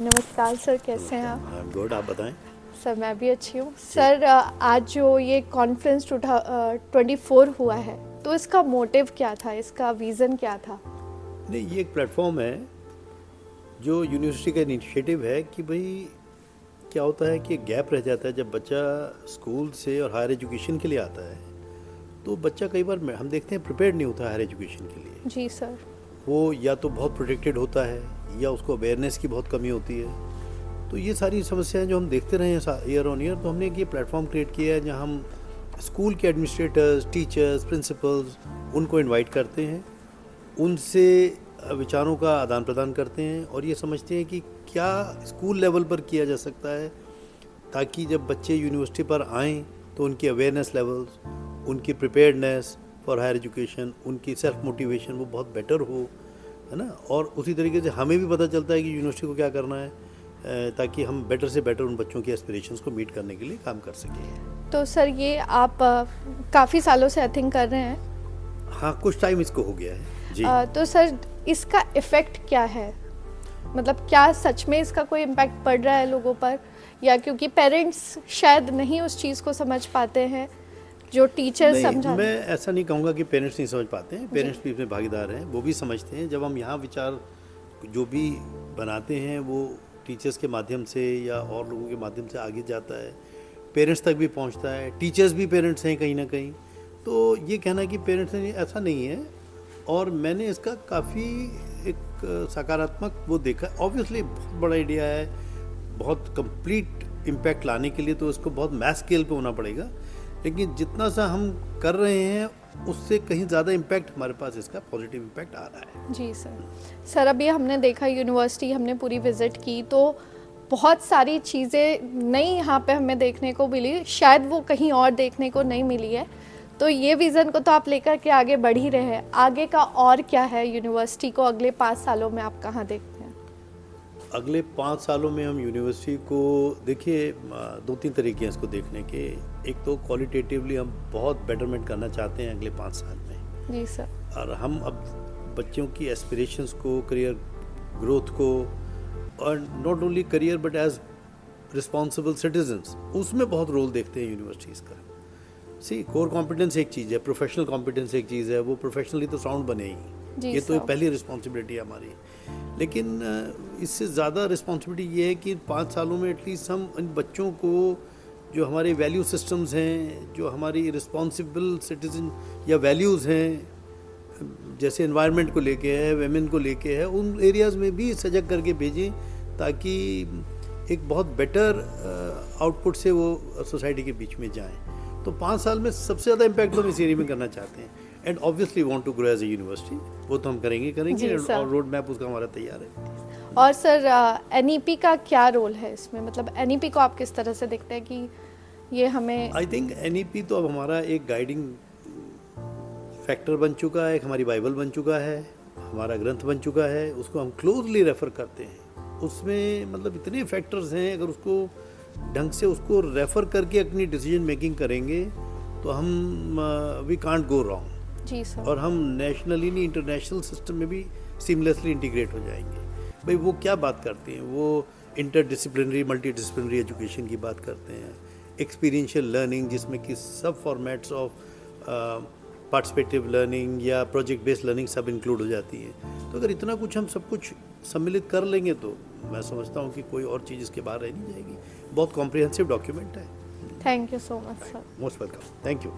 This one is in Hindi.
नमस्कार सर, कैसे हैं आप? आई एम गुड, आप बताएं। सर मैं भी अच्छी हूँ। सर आज जो ये कॉन्फ्रेंस 24 हुआ है, तो इसका मोटिव क्या था, इसका विज़न क्या था? नहीं, ये एक प्लेटफॉर्म है जो यूनिवर्सिटी का इनिशिएटिव है कि भाई क्या होता है कि गैप रह जाता है जब बच्चा स्कूल से और हायर एजुकेशन के लिए आता है, तो बच्चा कई बार हम देखते हैं प्रिपेयर्ड नहीं होता हायर एजुकेशन के लिए। जी सर। वो या तो बहुत प्रोटेक्टेड होता है या उसको अवेयरनेस की बहुत कमी होती है। तो ये सारी समस्याएं जो हम देखते रहे हैं ईयर ऑन ईयर, तो हमने एक ये प्लेटफॉर्म क्रिएट किया है जहाँ हम स्कूल के एडमिनिस्ट्रेटर्स, टीचर्स, प्रिंसिपल्स उनको इनवाइट करते हैं, उनसे विचारों का आदान प्रदान करते हैं और ये समझते हैं कि क्या स्कूल लेवल पर किया जा सकता है ताकि जब बच्चे यूनिवर्सिटी पर आएँ तो उनकी अवेयरनेस लेवल्स, उनकी प्रिपेयर्डनेस फॉर हायर एजुकेशन, उनकी सेल्फ मोटिवेशन वो बहुत बेटर हो, है ना। और उसी तरीके से हमें भी पता चलता है कि यूनिवर्सिटी को क्या करना है ताकि हम बेटर से बेटर उन बच्चों की एस्पिरेशंस को मीट करने के लिए काम कर सकें। तो सर ये आप काफ़ी सालों से आई थिंक कर रहे हैं। हाँ, कुछ टाइम इसको हो गया है जी। तो सर इसका इफ़ेक्ट क्या है, मतलब क्या सच में इसका कोई इम्पैक्ट पड़ रहा है लोगों पर, या क्योंकि पेरेंट्स शायद नहीं उस चीज़ को समझ पाते हैं जो टीचर्स समझा। मैं ऐसा नहीं कहूँगा कि पेरेंट्स नहीं समझ पाते हैं, पेरेंट्स भी इसमें भागीदार हैं, वो भी समझते हैं। जब हम यहाँ विचार जो भी बनाते हैं वो टीचर्स के माध्यम से या और लोगों के माध्यम से आगे जाता है, पेरेंट्स तक भी पहुँचता है, टीचर्स भी पेरेंट्स हैं कहीं ना कहीं। तो ये कहना कि पेरेंट्स नहीं, ऐसा नहीं है। और मैंने इसका काफ़ी एक सकारात्मक वो देखा। ऑब्वियसली बहुत बड़ा आइडिया है, बहुत कंप्लीट इम्पैक्ट लाने के लिए तो इसको बहुत मैस स्केल पे होना पड़ेगा, लेकिन जितना सा हम कर रहे हैं उससे कहीं ज़्यादा इम्पैक्ट हमारे पास इसका पॉजिटिव इम्पैक्ट आ रहा है। जी सर। सर अभी हमने देखा यूनिवर्सिटी हमने पूरी विज़िट की तो बहुत सारी चीज़ें नई यहाँ पे हमें देखने को मिली, शायद वो कहीं और देखने को नहीं मिली है। तो ये विज़न को तो आप लेकर के आगे बढ़ ही रहे हैं, आगे का और क्या है यूनिवर्सिटी को अगले 5 सालों में आप कहाँ देखते हैं? अगले 5 सालों में हम यूनिवर्सिटी को देखिए 2-3 तरीके हैं इसको देखने के। एक तो क्वालिटेटिवली हम बहुत बेटरमेंट करना चाहते हैं अगले 5 साल में। जी सर। और हम अब बच्चों की एस्पिरेशंस को, करियर ग्रोथ को, और not only career but as responsible citizens, उसमें बहुत रोल देखते हैं यूनिवर्सिटीज़ का। सी कोर कॉम्पिटेंस एक चीज़ है, प्रोफेशनल कॉम्पिटेंस एक चीज़ है, वो प्रोफेशनली तो साउंड बने ही, ये तो पहली रिस्पॉन्सिबिलिटी है हमारी। लेकिन इससे ज़्यादा रिस्पॉन्सिबिलिटी ये है कि 5 सालों में एटलीस्ट हम इन बच्चों को जो हमारे वैल्यू सिस्टम्स हैं, जो हमारी रिस्पॉन्सिबल सिटीजन या वैल्यूज़ हैं, जैसे एनवायरनमेंट को लेके है, वेमेन को लेके है, उन एरियाज़ में भी सजग करके भेजें ताकि एक बहुत बेटर आउटपुट से वो सोसाइटी के बीच में जाएं। तो 5 साल में सबसे ज़्यादा इम्पैक्ट हम इस एरिया में करना चाहते हैं and obviously want to grow as a university. वो तो हम करेंगे और रोड मैप उसका हमारा तैयार है। और सर एनईपी का क्या रोल है इसमें, मतलब एनईपी को आप किस तरह से देखते हैं कि ये हमें? आई थिंक एनईपी तो अब हमारा एक गाइडिंग फैक्टर बन चुका है, एक हमारी बाइबल बन चुका है, हमारा ग्रंथ बन चुका है, उसको हम क्लोजली रेफ़र करते हैं। उसमें मतलब इतने फैक्टर्स हैं, अगर उसको ढंग से उसको रेफ़र करके अपनी डिसीजन मेकिंग करेंगे तो हम वी कांट गो रॉन्ग। जी सर। और हम नेशनली नहीं इंटरनेशनल सिस्टम में भी सीमलेसली इंटीग्रेट हो जाएंगे। भाई वो क्या बात करते हैं, वो इंटरडिसिप्लिनरी मल्टीडिसिप्लिनरी एजुकेशन की बात करते हैं, एक्सपीरियंशियल लर्निंग जिसमें कि सब फॉर्मेट्स ऑफ पार्टिसिपेटिव लर्निंग या प्रोजेक्ट बेस्ड लर्निंग सब इंक्लूड हो जाती है। तो अगर इतना कुछ हम सब कुछ सम्मिलित कर लेंगे तो मैं समझता हूँ कि कोई और चीज़ इसके बाहर रह नहीं जाएगी। बहुत कॉम्प्रिहेंसिव डॉक्यूमेंट है। Thank you so much sir. Most welcome, thank you.